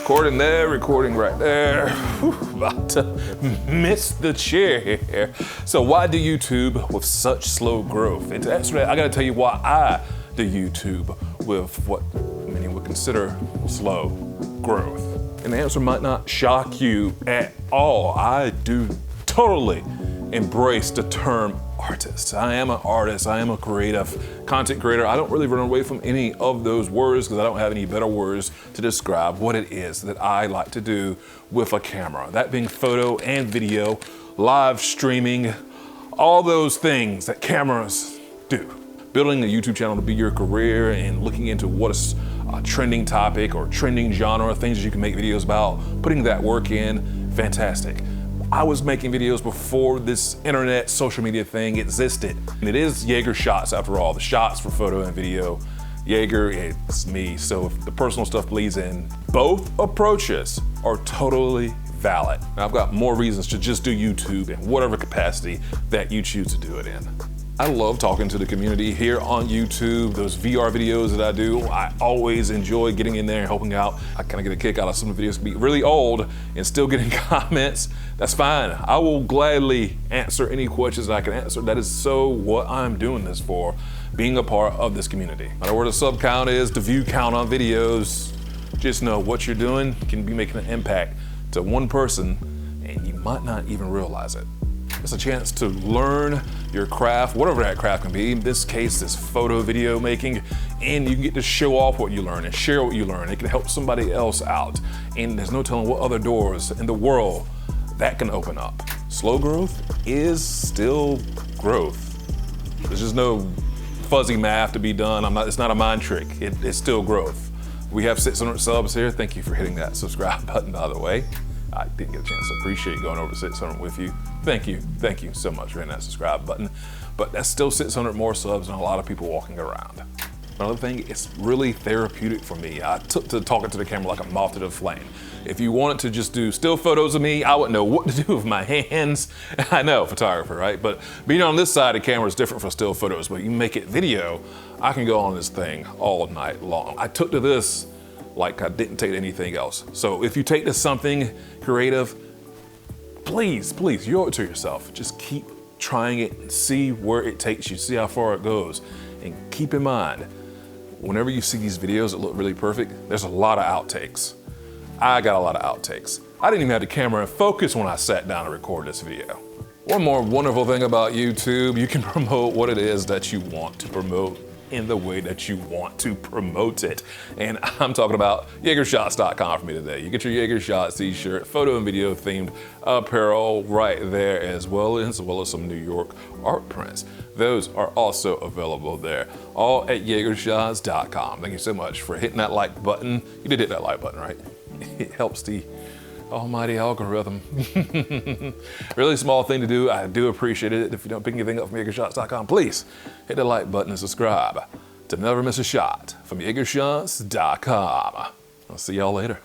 Recording there, recording right there. Whew, about to miss the chair here. So why do YouTube with such slow growth? And to answer that, I gotta tell you why I do YouTube with what many would consider slow growth. And the answer might not shock you at all. I do totally embrace the term artist. I am an artist, I am a creative content creator. I don't really run away from any of those words because I don't have any better words to describe what it is that I like to do with a camera. That being photo and video, live streaming, all those things that cameras do. Building a YouTube channel to be your career and looking into what is a trending topic or trending genre, things that you can make videos about, putting that work in, fantastic. I was making videos before this internet social media thing existed. And it is YeagerShots after all, the shots for photo and video. Jaeger, it's me, so if the personal stuff bleeds in, both approaches are totally valid. Now, I've got more reasons to just do YouTube in whatever capacity that you choose to do it in. I love talking to the community here on YouTube, those VR videos that I do. I always enjoy getting in there and helping out. I kind of get a kick out of some of the videos can be really old and still getting comments. That's fine. I will gladly answer any questions I can answer. That is so what I'm doing this for, being a part of this community. No matter where the sub count is, the view count on videos, just know what you're doing can be making an impact to one person and you might not even realize it. It's a chance to learn your craft, whatever that craft can be. In this case, it's photo, video making, and you get to show off what you learn and share what you learn. It can help somebody else out, and there's no telling what other doors in the world that can open up. Slow growth is still growth. There's just no fuzzy math to be done. It's not a mind trick. It's still growth. We have 600 subs here. Thank you for hitting that subscribe button, by the way. I didn't get a chance to appreciate going over 600 with you. Thank you so much for hitting that subscribe button. But that's still 600 more subs and a lot of people walking around. Another thing, it's really therapeutic for me. I took to talking to the camera like a moth to the flame. If you wanted to just do still photos of me, I wouldn't know what to do with my hands. I know, photographer, right? But being on this side of the camera is different for still photos, but you make it video, I can go on this thing all night long. I took to this like I didn't take anything else. So if you take to something creative, please, you owe it to yourself. Just keep trying it and see where it takes you, see how far it goes. And keep in mind, whenever you see these videos that look really perfect, there's a lot of outtakes. I got a lot of outtakes. I didn't even have the camera in focus when I sat down to record this video. One more wonderful thing about YouTube, you can promote what it is that you want to promote in the way that you want to promote it. And I'm talking about YeagerShots.com for me today. You get your YeagerShots t-shirt, photo and video themed apparel right there, as well as some New York art prints. Those are also available there, all at YeagerShots.com. Thank you so much for hitting that like button. You did hit that like button, right? It helps the almighty algorithm. Really small thing to do. I do appreciate it. If you don't pick anything up from YeagerShots.com, please hit the like button and subscribe to never miss a shot from YeagerShots.com. I'll see y'all later.